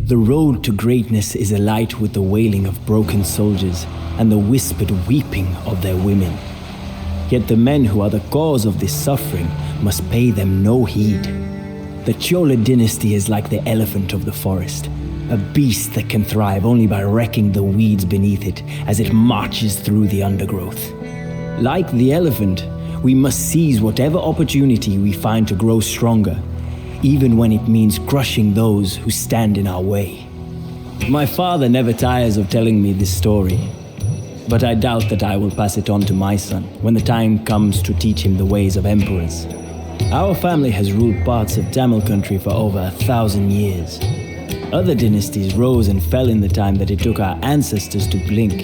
The road to greatness is alight with the wailing of broken soldiers and the whispered weeping of their women. Yet the men who are the cause of this suffering must pay them no heed. The Chola dynasty is like the elephant of the forest, a beast that can thrive only by wrecking the weeds beneath it as it marches through the undergrowth. Like the elephant, we must seize whatever opportunity we find to grow stronger, even when it means crushing those who stand in our way. My father never tires of telling me this story, but I doubt that I will pass it on to my son when the time comes to teach him the ways of emperors. Our family has ruled parts of Tamil country for over 1,000 years. Other dynasties rose and fell in the time that it took our ancestors to blink,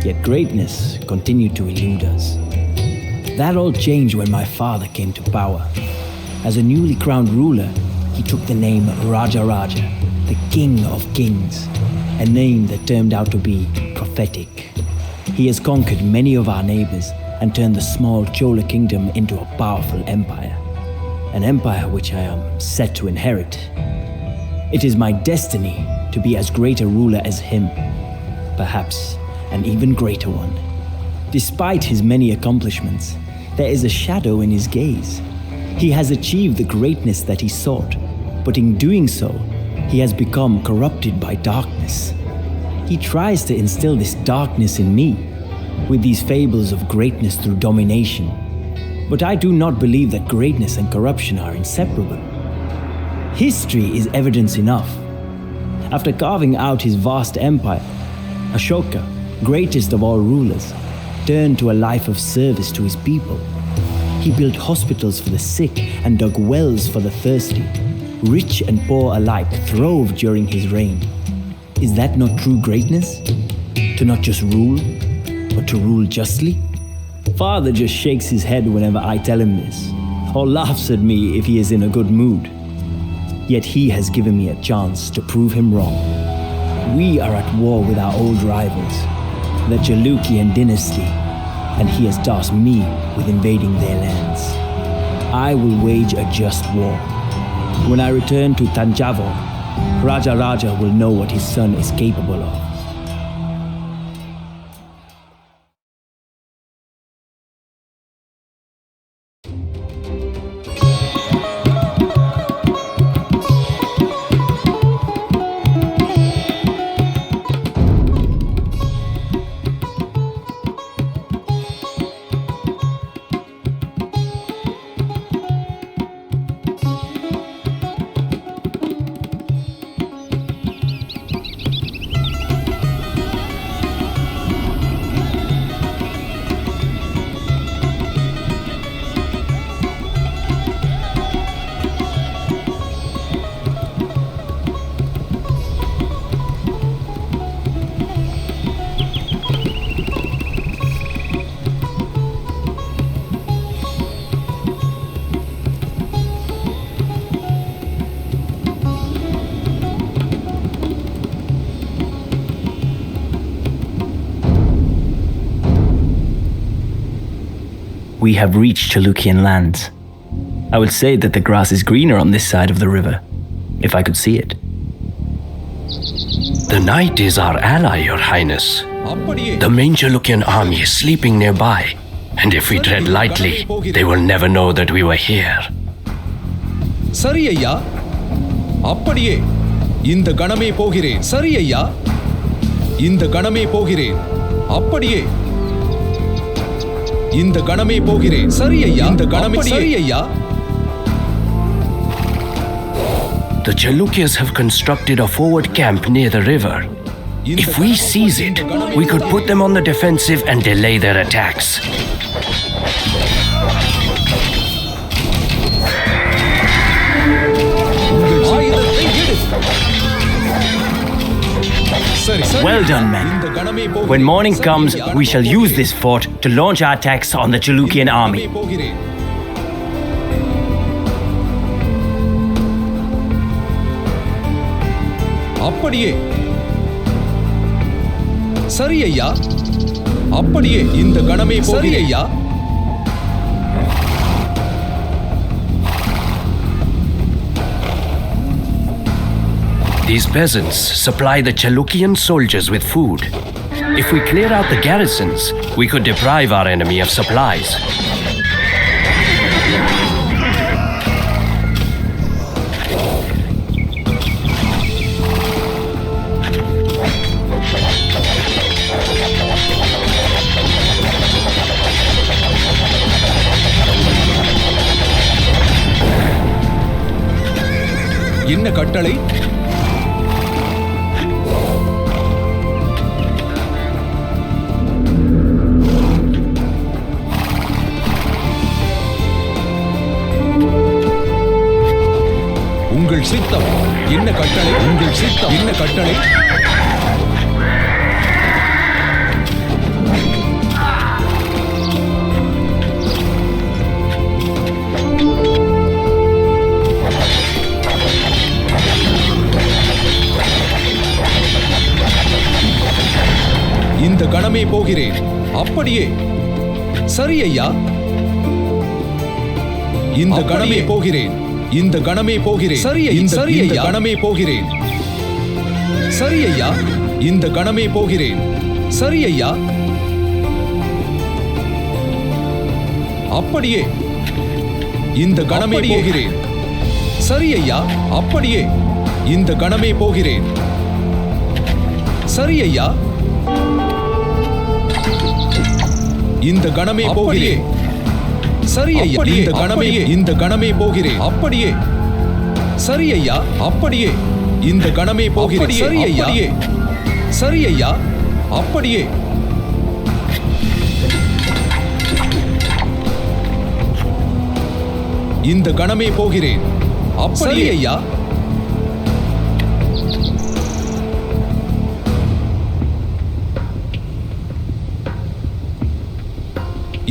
yet greatness continued to elude us. That all changed when my father came to power. As a newly crowned ruler, he took the name Raja Raja, the King of Kings, a name that turned out to be prophetic. He has conquered many of our neighbors and turned the small Chola kingdom into a powerful empire, an empire which I am set to inherit. It is my destiny to be as great a ruler as him, perhaps an even greater one. Despite his many accomplishments, there is a shadow in his gaze. He has achieved the greatness that he sought, but in doing so, he has become corrupted by darkness. He tries to instill this darkness in me, with these fables of greatness through domination. But I do not believe that greatness and corruption are inseparable. History is evidence enough. After carving out his vast empire, Ashoka, greatest of all rulers, turned to a life of service to his people. He built hospitals for the sick and dug wells for the thirsty. Rich and poor alike throve during his reign. Is that not true greatness? To not just rule, but to rule justly? Father just shakes his head whenever I tell him this, or laughs at me if he is in a good mood. Yet he has given me a chance to prove him wrong. We are at war with our old rivals, the Chalukyan dynasty, and he has tasked me with invading their lands. I will wage a just war. When I return to Tanjavur, Raja Raja will know what his son is capable of. We have reached Chalukyan lands. I would say that the grass is greener on this side of the river, if I could see it. The night is our ally, Your Highness. The main Chalukyan army is sleeping nearby, and if we tread lightly, they will never know that we were here. சரி ஐயா, அப்படியே இந்த கணமே போகிறேன். சரி ஐயா, இந்த கணமே போகிறேன். அப்படியே இந்த கணமே போகிறேன். சரி ஐயா, இந்த கணமே. சரி ஐயா. The Chalukyas have constructed a forward camp near the river. If we seize it, we could put them on the defensive and delay their attacks. Well done, men. When morning comes, we shall use this fort to launch our attacks on the Chalukyan army. அப்படியே சரி ஐயா, அப்படியே இந்த கணமே. சரி ஐயா. These peasants supply the Chalukyan soldiers with food. If we clear out the garrisons, we could deprive our enemy of supplies. என்ன கட்டளை? உங்கள் சித்தம். என்ன கட்டளை? உங்கள் சித்தம். என்ன கட்டளை? இந்த கணமே போகிறேன். அப்படியே. சரி ஐயா. இந்த கணமே போகிறேன். இந்த கணமே போகிறேன். சரி இந்த கணமே போகிறேன். சரி ஐயா. இந்த கணமே போகிறேன். சரி ஐயா. அப்படியே. இந்த கணமே போகிறேன். சரி ஐயா. அப்படியே. இந்த கணமே போகிறேன். சரி ஐயா. இந்த கணமே போகிறேன். சரி ஐயா. இந்த கணமே போகிறேன். அப்படியே. சரி ஐயா. அப்படியே. இந்த கணமே போகிறேன். சரி ஐயா. சரி ஐயா. அப்படியே. இந்த கணமே போகிறேன். அப்படியே ஐயா.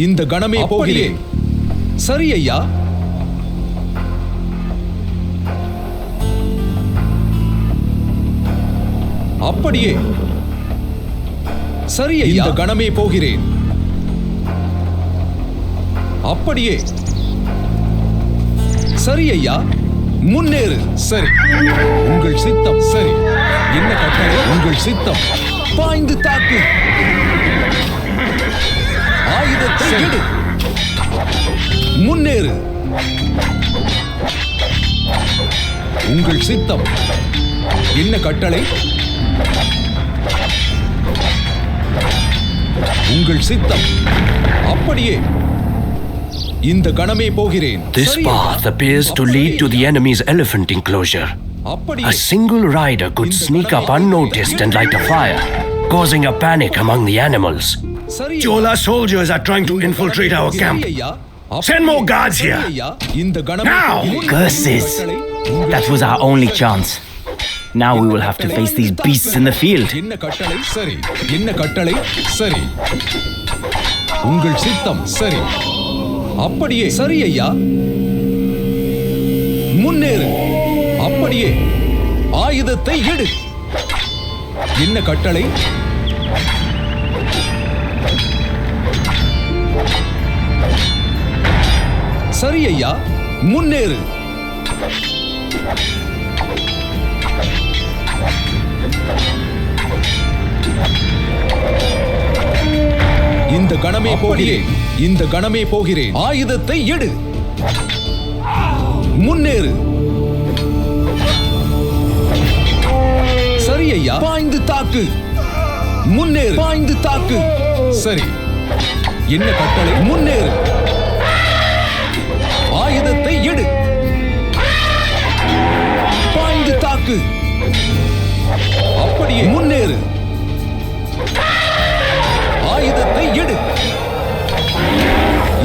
இந்த கணமே போகிறேன். சரி ஐயா. அப்படியே. சரி ஐயா. இந்த கணமே போகிறேன். அப்படியே. சரி ஐயா. முன்னேறு. சரி. உங்கள் சித்தம். சரி. என்ன கட்டளை? உங்கள் சித்தம். பாய்ந்து தாக்கு. ஆயுதத்தை எடு. முன்னேறு. உங்கள் சித்தம். என்ன கட்டளை? உங்கள் சித்தம். அப்படியே. இந்த கணமே போகிறேன். This path appears to lead to the enemy's elephant enclosure. A single rider could sneak up unnoticed and light a fire, causing a panic among the animals. Chola soldiers are trying to infiltrate our camp. Send more guards here. Now! Curses! That was our only chance. Now we will have to face these beasts in the field. என்ன கட்டளை? சரி. என்ன கட்டளை? சரி. உங்கள் சித்தம். சரி. அப்படியே. சரி ஐயா. முன்னேறு. அப்படியே. ஆயுதத்தை எடு. என்ன கட்டளை? சரி ஐயா. முன்னேறு. இந்த கணமே போகிறேன். இந்த கணமே போகிறேன். ஆயுதத்தை எடு. முன்னேறு. சரி ஐயா. பாய்ந்து தாக்கு. முன்னேறு. பாய்ந்து தாக்கு. சரி. என்ன கட்டளை? முன்னேறு. ஆயுதத்தை எடு. பாய்ந்து தாக்கு. அப்படியே. முன்னேறு. ஆயுதத்தை எடு.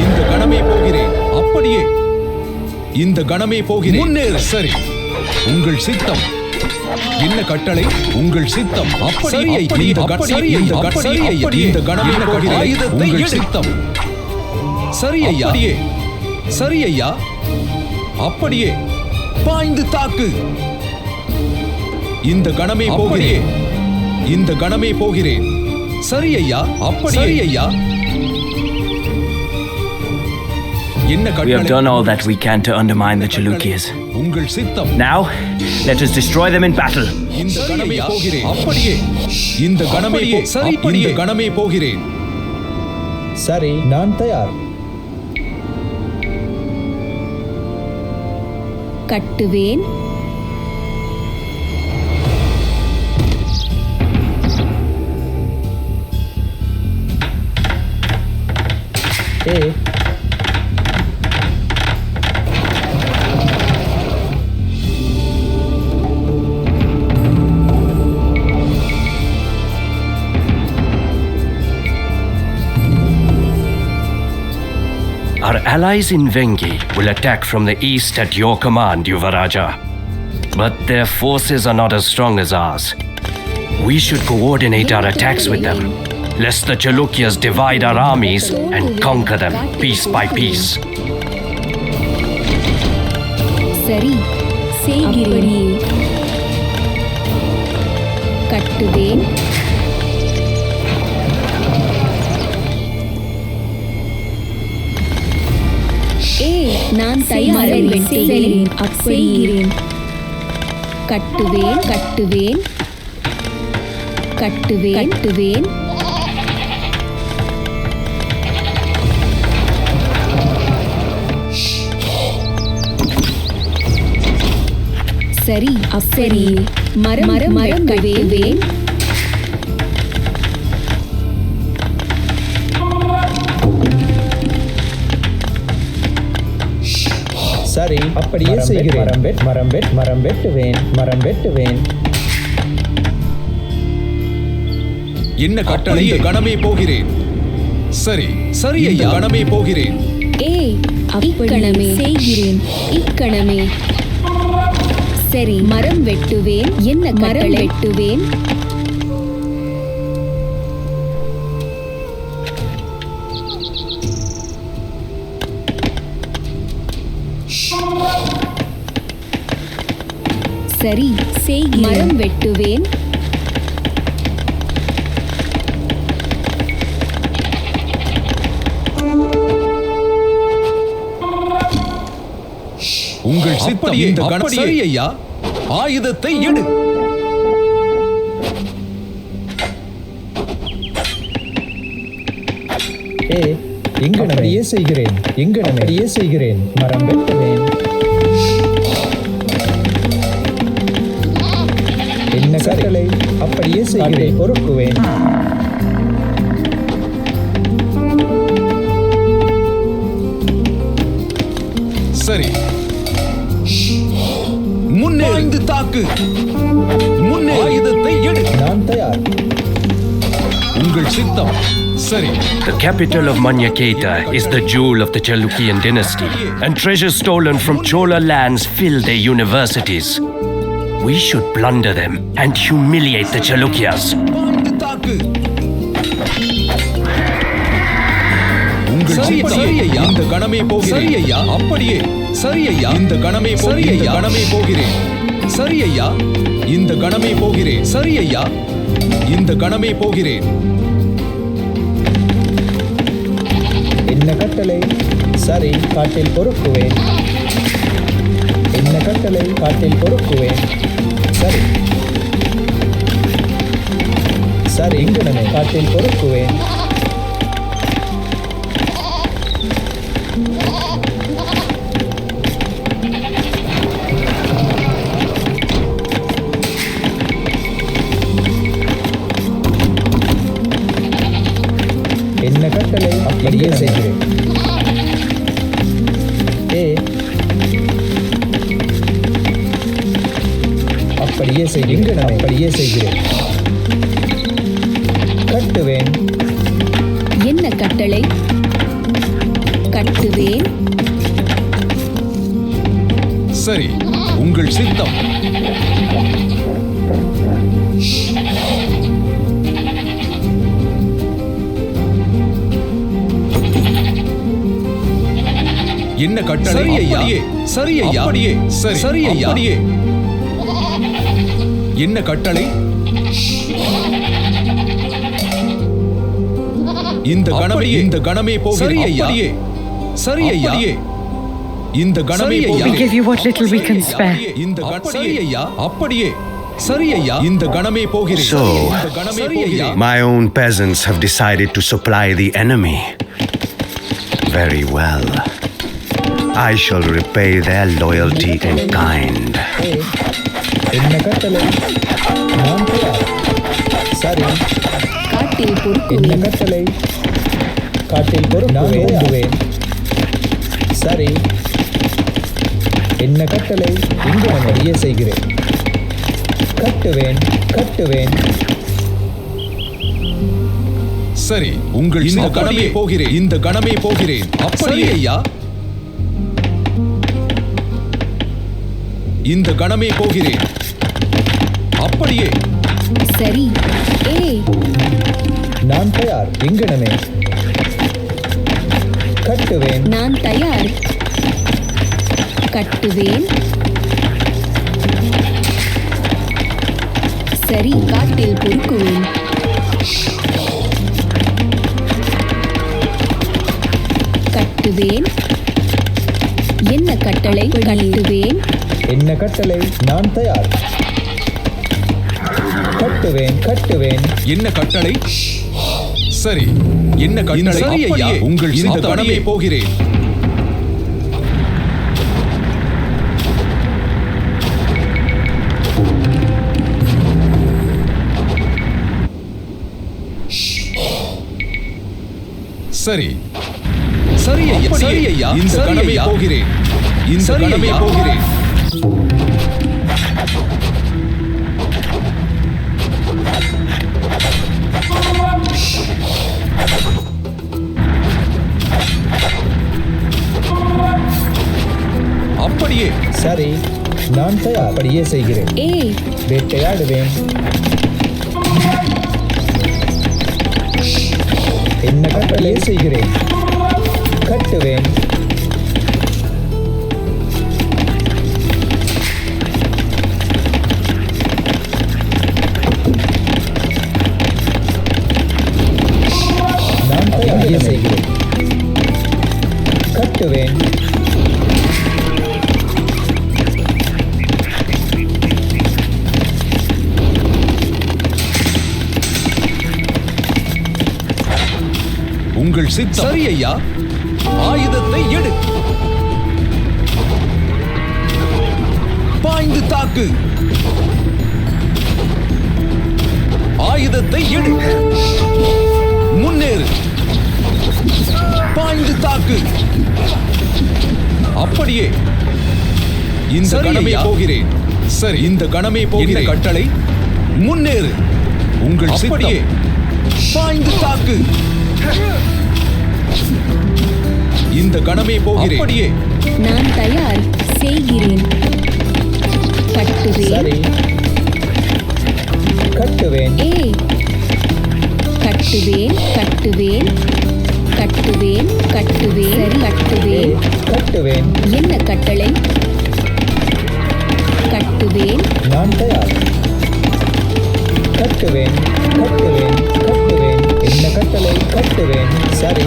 இந்த கணமே போகிறேன். அப்படியே. இந்த கணமே போகிறேன். முன்னேறு. சரி. உங்கள் சித்தம். என்ன கட்டளை? உங்கள் சித்தம். அப்படியே. இந்த கணமே போகிறேன். ஆயுதத்தை எடு. சித்தம். சரி ஐயா. சரி ஐயா. அப்படியே. பாய்ந்து தாக்கு. இந்த கணமே போகிறேன். இந்த கணமே போகிறேன். சரி ஐயா. அப்படியே. ஐயா. என்ன We have கட்டளை? done all that we can to undermine the Chalukyas. உங்கள் சித்தம். Now, let us destroy them in battle. இந்த கணமே போகிறேன். அப்படியே. இந்த கணமே சரி. இந்த கணமே போகிறேன். சரி, நான் தயார். கட்டுவேன். ஏ Our allies in Vengi will attack from the east at your command, Yuvaraja. But their forces are not as strong as ours. We should coordinate our attacks with them, lest the Chalukyas divide our armies and conquer them piece by piece. சரி, செய்கிறேன். கட்டுவேன். நான் தயார். வெட்டுவேன். அப்படியே கட்டுவேன். கட்டுவேன். கட்டுவேன். கட்டுவேன். சரி, அப்படி மரம் கட்டுவேன். சரி, அப்படியே செய்கிறேன். மரம் வெட்டுவேன். என்ன கட்டளை? இந்த கணமே போகிறேன். சரி. சரி ஐயா. கணமே போகிறேன். இக்கணமே செய்கிறேன். இக்கணமே. சரி, மரம் வெட்டுவேன். என்ன மரம் வெட்டுவேன். சரி, செய்கிறேன். மரம் வெட்டுவேன். உங்கள் சித்தம். இந்த கணம் சரி ஐயா. ஆயுதத்தை எடு. அப்படியே செய்கிறேன். மரம் வெட்டுவேன். என்ன கட்டளை? அப்படியே செய்கிறேன். பொறுக்குவேன். சரி, முன்னேறிந்து தாக்கு. முன்னே ஆயுதத்தை எடு. நான் தயார். உங்கள் சித்தம். சரி. The capital of Manyaketa is the jewel of the Chalukyan dynasty, and treasures stolen from Chola lands fill their universities. We should plunder them and humiliate the Chalukyas. தாக்கு. உங்கள் சித்தம். சரி ஐயா. இந்த கணமே போகிறேன். சரி ஐயா. அப்படியே. சரி ஐயா. இந்த கணமே போகிறேன். இந்த கணமே போகிறேன். சரி ஐயா. இந்த கணமே போகிறேன். சரி ஐயா. இந்த கணமே போகிறேன். என்ன கட்டளை? சரி, காட்டில் பொறுக்குவேன். என்ன கட்டளை? காட்டில் பொறுக்குவேன். சரி. சரி, இங்கனமே காட்டில் பொறுக்குவேன். என்ன கட்டளை? அப்படியே செய்கிறேன். அப்படியே செய்கிறேன். அப்படியே செய்கிறேன். கட்டுவேன். என்ன கட்டளை? கட்டுவேன். சரி, உங்கள் சித்தம். என்ன கட்டளை? சரி ஐயா. சரி ஐயா. அப்படியே. சரி. சரி ஐயா. அப்படியே. என்ன கட்டளை? இந்த கணமே போகிறேன். அப்படியே. சரி ஐயா. இந்த கணமே We give you what little we can spare. இந்த சரி ஐயா. அப்படியே சரி ஐயா. இந்த கணமே போகிறேன். So, இந்த கணமே போகிறேன். my own peasants have decided to supply the enemy. Very well. I shall repay their loyalty in kind. என்ன கட்டளை? நான் தயார். சரி. காட்டில் என்ன பொறுக்குவேன். கட்டளை? காட்டில் நான் ஓடுவேன். சரி. என்ன கட்டளை? இங்கு நான் அறிய செய்கிறேன். கட்டுவேன். சரி, உங்கள் இந்த கணமே போகிறேன். இந்த கணமே போகிறேன். அப்படியே ஐயா. இந்த கணமே போகிறேன். அப்படியே சரி. நான் தயார். இங்கனமே கட்டுவேன். நான் தயார். கட்டுவேன். சரி, காட்டில் பொறுக்குவேன். கட்டுவேன். என்ன கட்டளை? கட்டுவேன். என்ன கட்டளை? நான் தயார். கட்டுவேன். என்ன கட்டளை? சரி, என்ன கட்டளை? சரி ஐயா. உங்கள் இந்த கணமே போகிறேன். சரி ஐயா. இந்த கணமே போகிறேன். இந்த கணமே போகிறேன். அப்படியே சரி. நான் தயார். அப்படியே செய்கிறேன். வேட்டையாடுவேன். என்ன கட்டளை? செய்கிறேன். கட்டுவேன். நான் தயார். செய்கிறேன். கட்டுவேன். உங்கள் சித்தம். சரி ஐயா. ஆயுதத்தை எடு. பாய்ந்து தாக்கு. ஆயுதத்தை எடு. முன்னேறு. பாய்ந்து தாக்கு. அப்படியே இந்த கணமே போகிறேன். சரி, இந்த கணமே போகிறேன். கட்டளை முன்னேறு. உங்கள் அப்படியே பாய்ந்து தாக்கு. இந்த கணமே போகிறேன். அப்படியே நான் தயார். செய்கிறேன். கட்டுவேன். சரி. கட்டுவேன். கட்டுவேன். கட்டுவேன். என்ன கட்டளை? கட்டுவேன். நான் தயார். கட்டுவேன். என்ன கட்டளை? கட்டுவேன். சரி.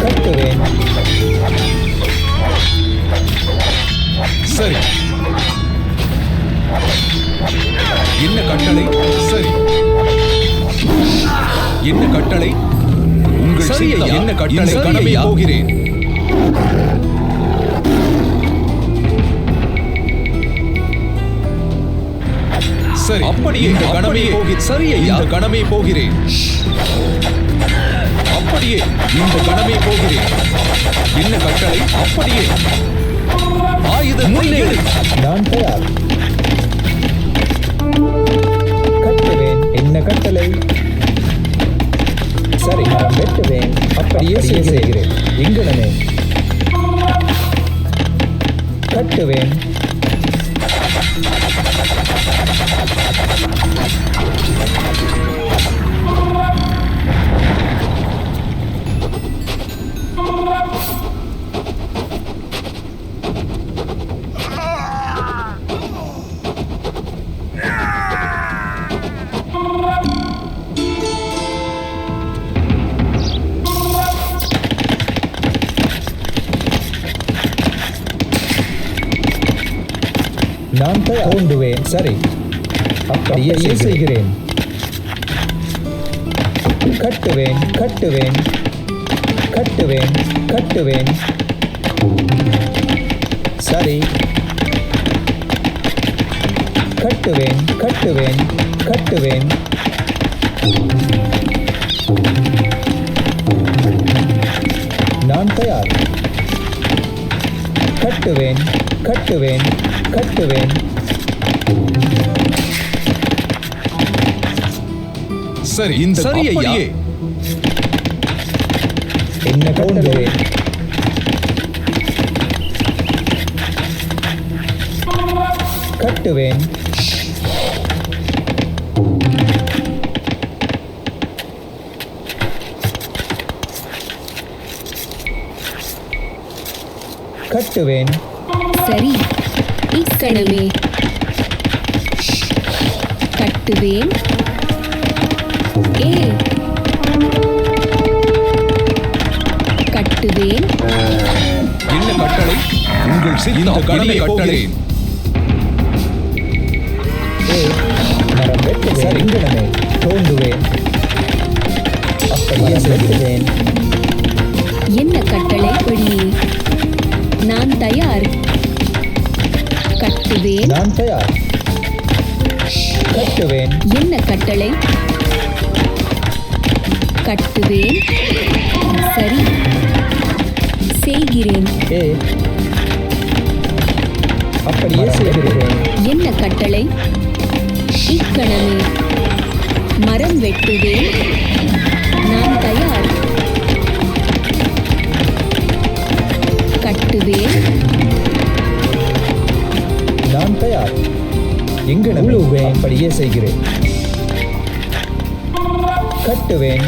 கட்டுவேன். சரி. என்ன கட்டளை? சரி. என்ன கட்டளை? உங்கள் சித்தம். என்ன கட்டளை? கணமே போகிறேன். சரி, அப்படியே இந்த கணமே போகிறேன். சரி ஐயா. இந்த கணமே போகிறேன். அப்படியே இந்த கணமே போகிறேன். என்ன கட்டளை? அப்படியே ஆயுதத்தை முன்னேறு. நான் தயார். கட்டுவேன். என்ன கட்டளை? சரி, நான் வெட்டுவேன். அப்படியே செய்கிறேன். இங்கனமே கட்டுவேன். நான் தோண்டுவேன். சரி, அப்படியே செய்கிறேன். கட்டுவேன் கட்டுவேன் கட்டுவேன் கட்டுவேன். சரி, கட்டுவேன் கட்டுவேன் கட்டுவேன். நான் தயார். கட்டுவேன் கட்டுவேன் கட்டுவேன். சரி, இந்த சரி ஐயா. என்ன தோண்டுவேன். கட்டுவேன். கட்டுவேன். சரி, இக்கணமே கட்டுவேன். கட்டுவேன். என்ன கட்டளை? உங்கள் சித்தம் கடமை கட்டளேன். மரம் வெட்டுவேன். இங்கனமே தோண்டுவேன். அப்படியே வெட்டுவேன். என்ன கட்டளை? படியே. நான் தயார். கட்டுவேன். நான் தயார். கட்டுவேன். என்ன கட்டளை? கட்டுவேன். சரி, செய்கிறேன். அப்படியே செய்கிறேன். என்ன கட்டளை? இக்கணமே மரம் வெட்டுவேன். நான் தயார். கட்டுவேன். நான் தயார். எங்கனமே அப்படியே செய்கிறேன். கட்டுவேன்.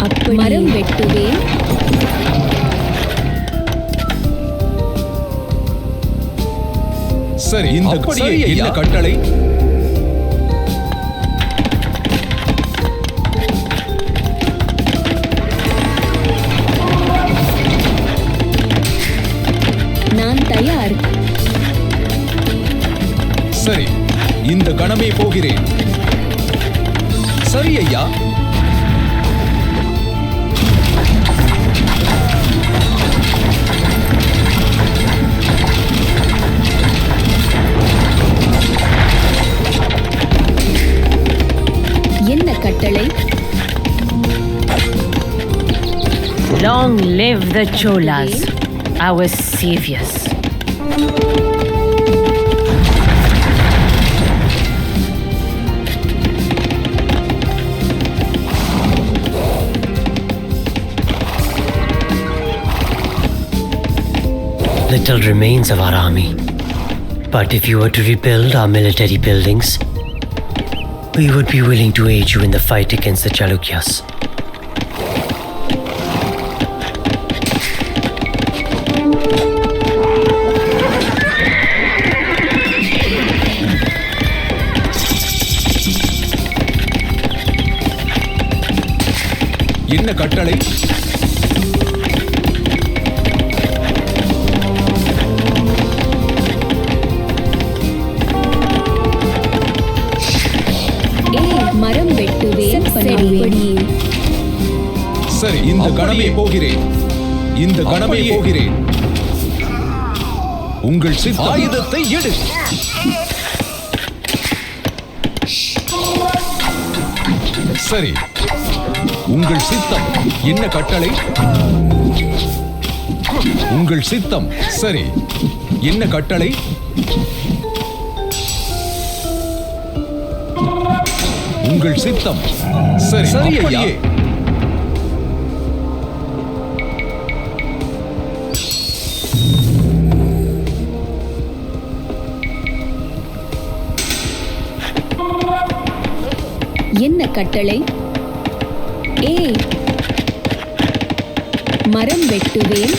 அப்படி மரம் வெட்டுவேன். சரி, இந்த அப்படியே என்ன கட்டளை? நான் தயார். சரி, இந்த கணமே போகிறேன். சரி ஐயா. என்ன கட்டளை? Long live the Cholas, our saviors. Little remains of our army. But if you were to rebuild our military buildings, we would be willing to aid you in the fight against the Chalukyas. என்ன கட்டளை? மரம் வெட்டுவேன். சரி, இந்த கணமே போகிறேன். இந்த கணமே போகிறேன். உங்கள் ஆயுதத்தை எடு. சரி, உங்கள் சித்தம். என்ன கட்டளை? உங்கள் சித்தம். சரி, என்ன கட்டளை? உங்கள் சித்தம். சரி, சரி ஐயா. என்ன கட்டளை? மரம் வெட்டுவேன்.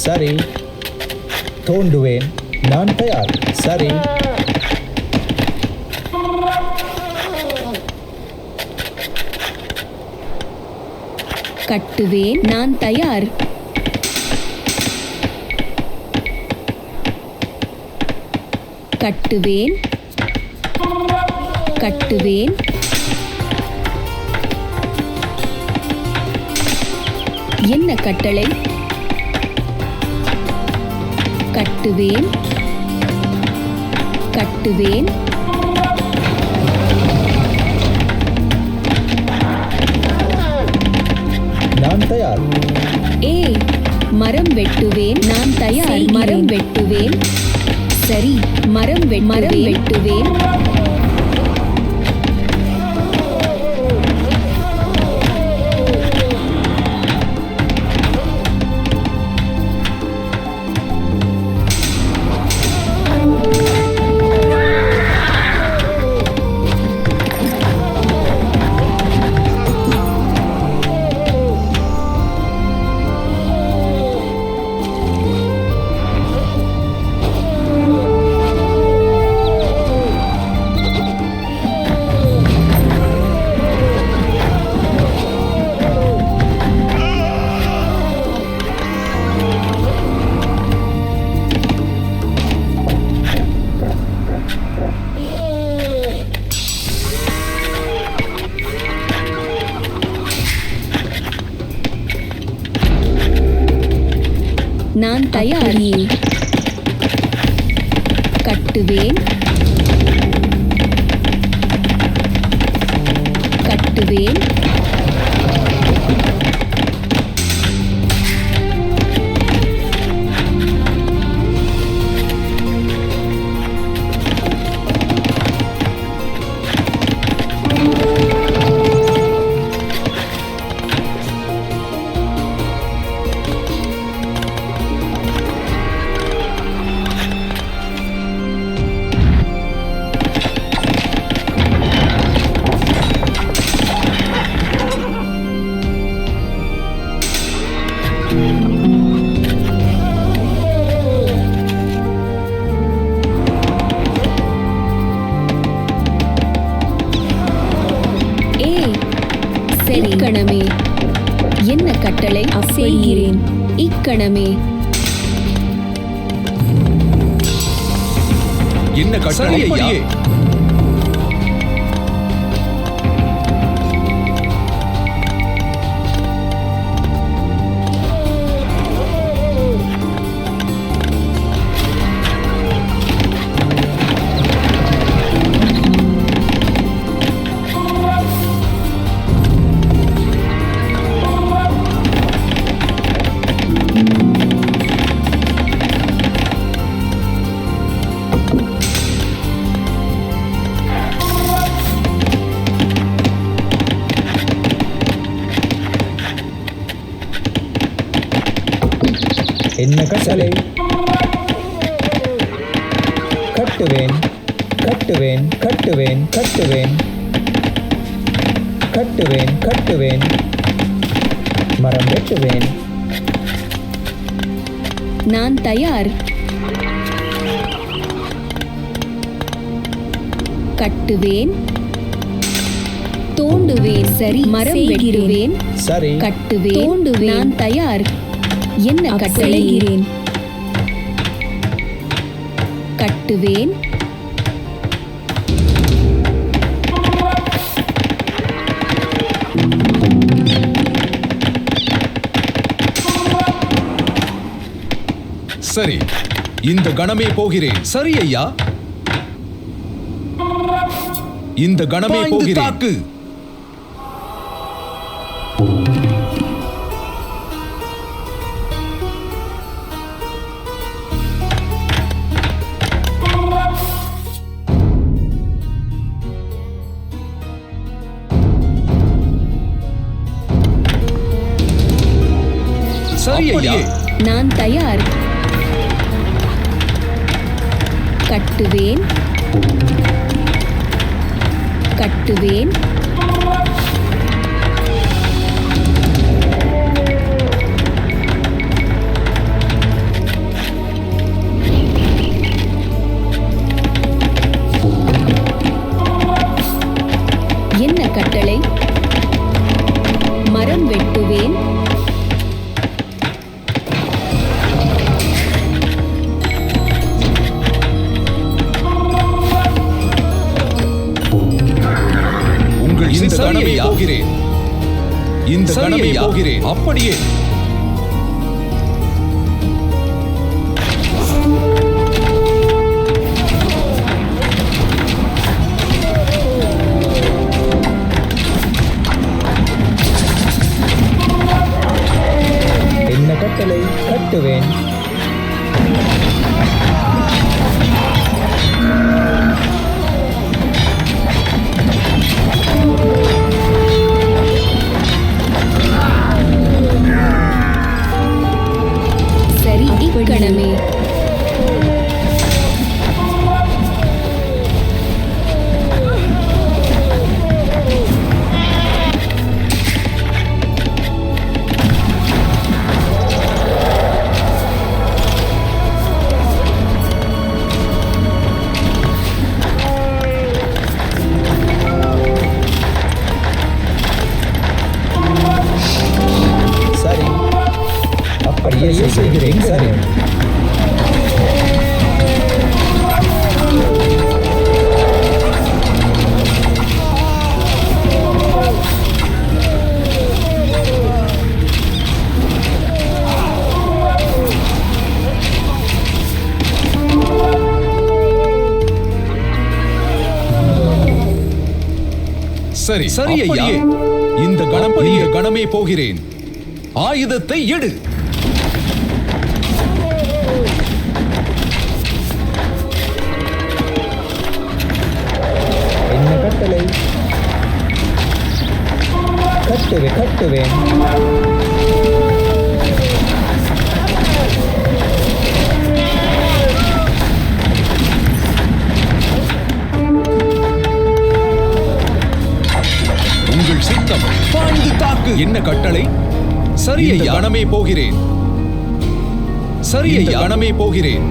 சரி, தோண்டுவேன். நான் தயார். சரி, கட்டுவேன். நான் தயார். கட்டுவேன் கட்டுவேன் என்ன கட்டளை கட்டுவேன் கட்டுவேன் நான் தயார். ஏ மரம் வெட்டுவேன் நான் தயார் மரம் வெட்டுவேன் சரி மரம் வெட்டுவேன் நான் தயார் கட்டுவேன் கட்டுவேன் இக்கணமே என்ன கட்டளை செய்கிறேன் இக்கணமே என்ன கட்டளை ஐயா? என்ன கட்டளை கட்டுவேன் கட்டுவேன் கட்டுவேன் கட்டுவேன் கட்டுவேன் கட்டுவேன் மரம் வெட்டுவேன் நான் தயார் கட்டுவேன் தோண்டுவேன் சரி மரம் வெட்டுவேன் சரி கட்டுவேன் தோண்டுவேன் நான் தயார் என்ன கட்டளைகிறேன் கட்டுவேன் சரி இந்த கணமே போகிறேன். சரி ஐயா, இந்த கணமே போகிறேன். தாக்கு. சரி ஐயா, நான் தயார் கட்டுவேன் கட்டுவேன் என்ன கட்டளை மரம் வெட்டுவேன் கணமே போகிறேன். அப்படியே. என்ன கட்டளை? கட்டுவேன். சரி, இக்கணமே. சரி, அப்படியே செய்கிறேன். சரி. சரி, சரி ஐயா. இந்த கணமே போகிறேன். ஆயுதத்தை எடு. என்ன கட்டளை? கட்டுவேன். உங்கள் சித்தம் பாய்ந்து தாக்கு. என்ன கட்டளை? சரி ஐயா. கணமே போகிறேன். சரி ஐயா. கணமே போகிறேன்.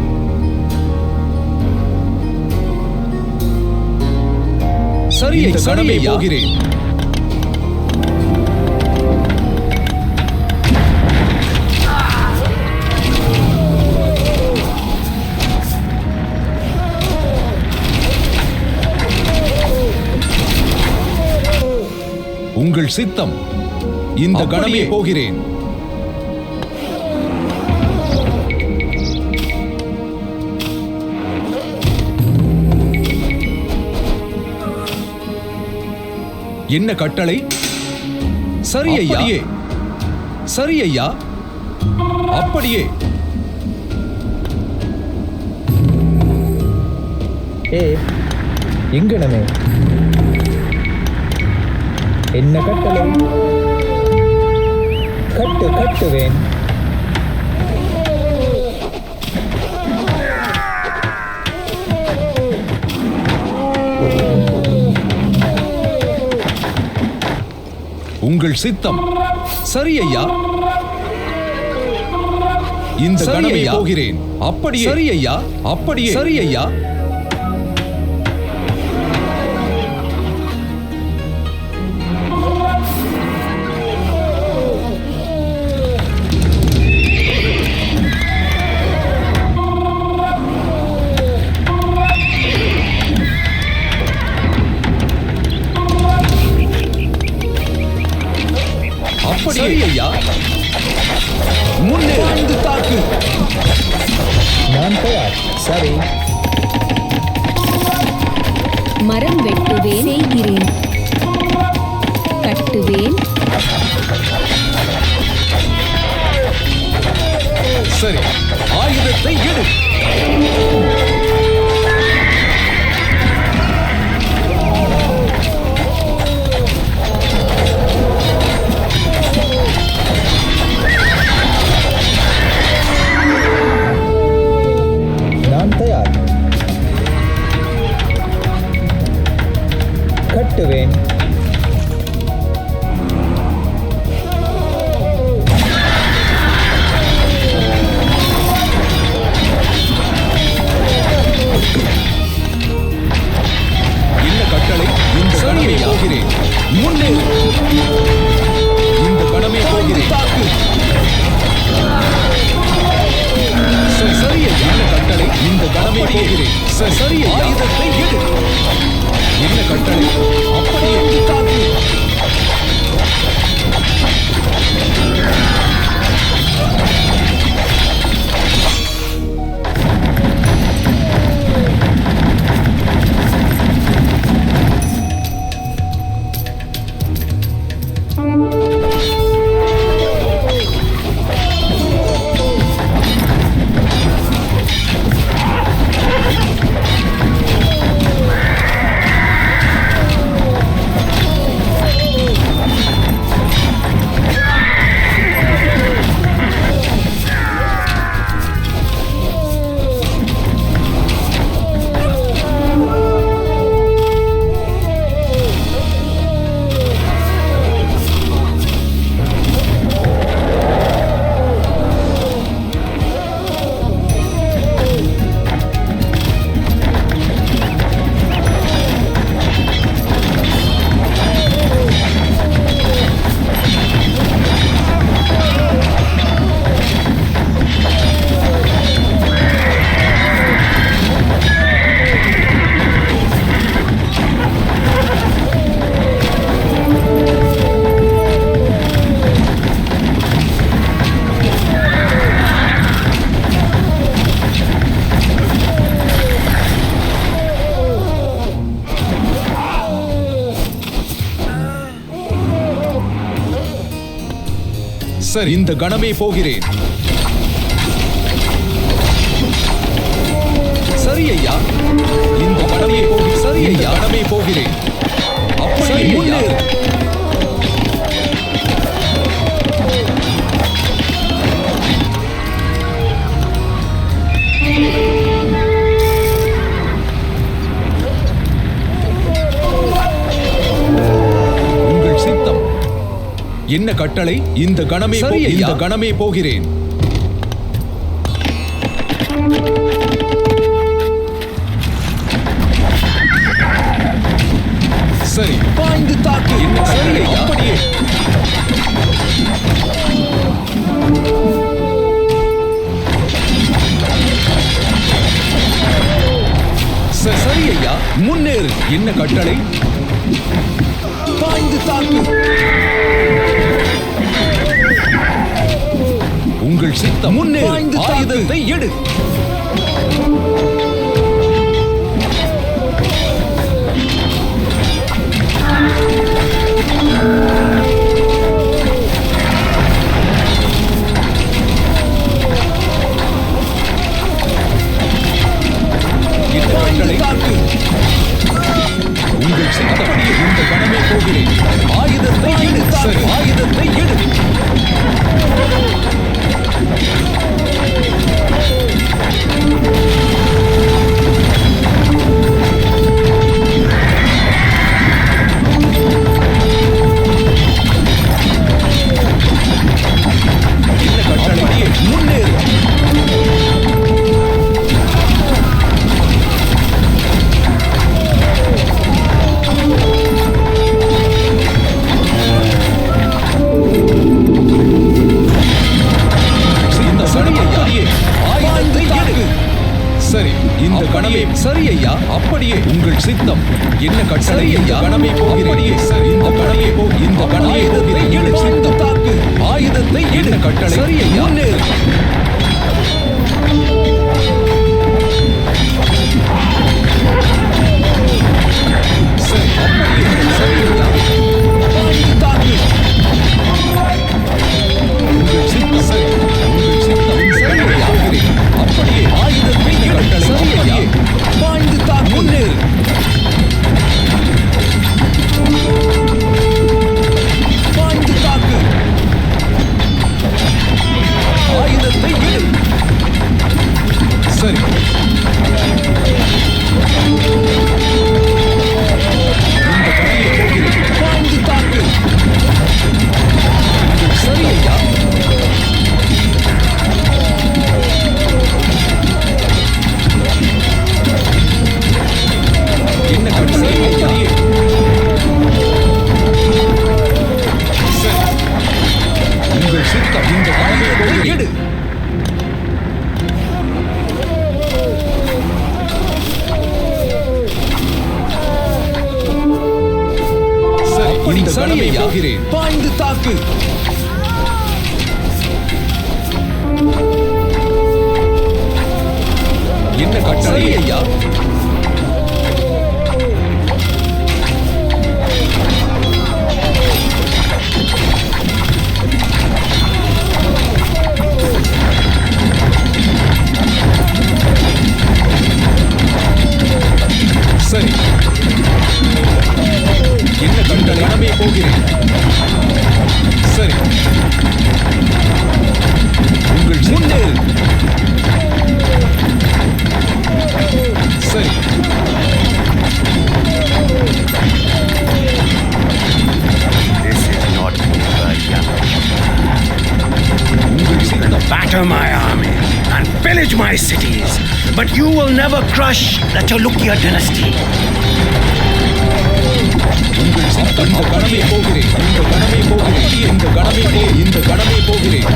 சரி, கணமே போகிறேன். உங்கள் சித்தம். இந்த கணமே போகிறேன். என்ன கட்டளை? சரி ஐயா. சரி ஐயா. அப்படியே. எங்கனமே? என்ன கட்டளை? கட்டுவேன். உங்கள் சித்தம். சரி ஐயா. இந்த கணமே போகிறேன். அப்படியே. சரி ஐயா. அப்படியே. சரி ஐயா. சரி ஐயா. முன்னே வந்து தாக்கு. நான் தயார். சரி. மரம் வெட்டுவேன். செய்கிறேன். கட்டுவேன். சரி, ஆயுதத்தை எடு. நான் தயார். கட்டுவேன். என்ன கட்டளை? இந்த கணமே போகிறேன். முன்னே. இந்த கணமே போகிறேன். தாக்கு. சரி, என்ன கட்டளை? இந்த கணமே போகிறேன். சரி, ஆயுதத்தை எடு. என்ன கட்டளை? அப்படியே தாக்கு. சரி, இந்த கணமே போகிறேன். சரி ஐயா, இந்த கணமே போகிறேன். சரி ஐயா, கணமே போகிறேன். அப்படியே முன்னேறு. உங்கள் சித்தம். என்ன கட்டளை? இந்த கணமே இந்த கணமே போகிறேன். சரி, பாய்ந்து தாக்கு. என்ன கட்டளை? அப்படியே. சரி ஐயா, முன்னேறு. என்ன கட்டளை? பாய்ந்து தாக்கு. உங்கள் சித்தம். முன்னேறு. ஆயுதத்தை எடு. உங்கள் சித்தப்படியே இந்த கணமே போகிறேன். ஆயுதத்தை எடு. சரி, ஆயுதத்தை எடு. இந்த கட்டளையே முன்னேறு. சரி, இந்த கணமே. சரி ஐயா, அப்படியே. உங்கள் சித்தம். என்ன கட்டளை? ஐயா, கணமே போகிறேன். சரி, இந்த கணமே இந்த கணமே எடு. சித்தம் தாக்கு. ஆயுதத்தை எடு. கட்டளை. சரி ஐயா, முன்னேறு. சரி, அப்படியே. சரி ஐயா, பாய்ந்து தாக்கு. உங்கள் சித்தம். சரி, உங்கள் சித்தம். சரி ஐயா, போகிறேன். அப்படியே. ஆயுதத்தை எடு. சரி ஐயா, பாய்ந்து தாக்கு. முன்னேறு. பாய்ந்து தாக்கு. ஆயுதத்தை எடு. சரி. இந்த கடையை போகிறேன். பாய்ந்து தாக்கு. சரி ஐயா. என்ன கட்டளை? அப்படியே. சரி, உங்கள் சித்தம். இந்த ஆயுதத்தை எடு. சரி, இந்த கணமே போகிறேன். பாய்ந்து தாக்கு. என்ன கட்டளை? ஐயா, சரி, என்ன கட்டளை? கணமே போகிறேன். சரி, உங்கள் முன்னேறு. சரி, This is not over yet. உங்கள் சித்தம். Batter my army and pillage my cities, but you will never crush the Chalukya dynasty. உங்கள் சித்தம். இந்த கணமே போகிறேன். இந்த கணமே போகிறேன். இந்த கணமே இந்த கணமே போகிறேன்.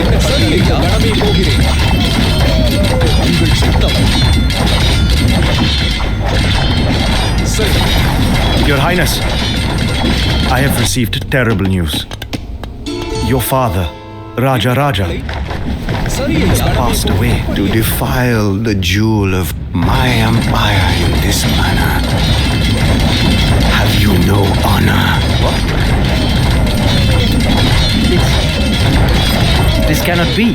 என்ன சரி ஐயா, கணமே போகிறேன். உங்கள் சித்தம். சரி. Your Highness, I have received terrible news. Your father, Raja சரி has ஐயா, passed away. To defile the jewel of my empire in this manner. Have you no honor? What? This cannot be.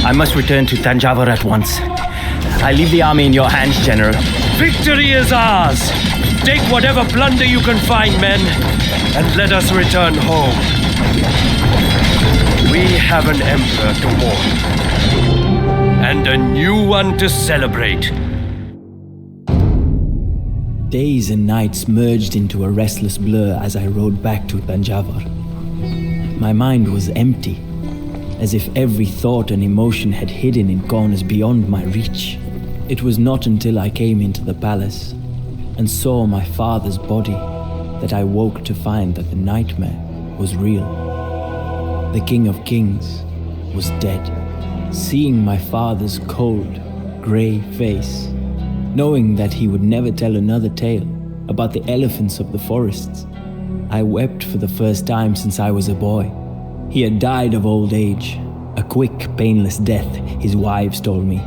I must return to Tanjavur at once. I leave the army in your hands, General. Victory is ours! Take whatever plunder you can find, men, and let us return home. We have an emperor to mourn, and a new one to celebrate. Days and nights merged into a restless blur as I rode back to Tanjavur. My mind was empty, as if every thought and emotion had hidden in corners beyond my reach. It was not until I came into the palace and saw my father's body that I woke to find that the nightmare was real. The King of Kings was dead. Seeing my father's cold, grey face, knowing that he would never tell another tale about the elephants of the forests, I wept for the first time since I was a boy. He had died of old age, a quick, painless death, his wives told me,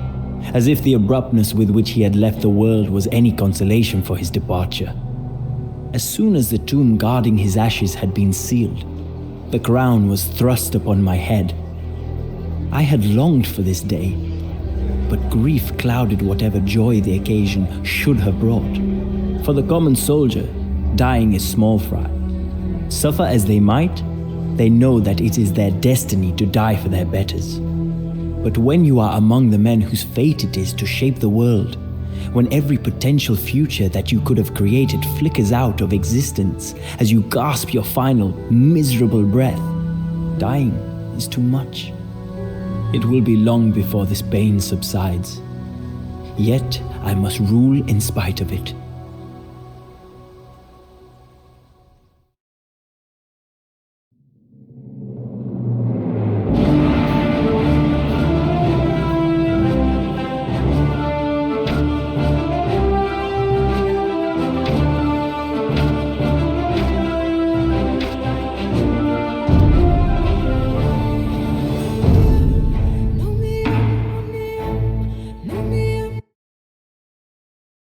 as if the abruptness with which he had left the world was any consolation for his departure. As soon as the tomb guarding his ashes had been sealed, the crown was thrust upon my head. I had longed for this day, but grief clouded whatever joy the occasion should have brought. For the common soldier, dying is small fry. Suffer as they might, they know that it is their destiny to die for their betters. But when you are among the men whose fate it is to shape the world, when every potential future that you could have created flickers out of existence as you gasp your final, miserable breath, dying is too much. It will be long before this pain subsides. Yet I must rule in spite of it.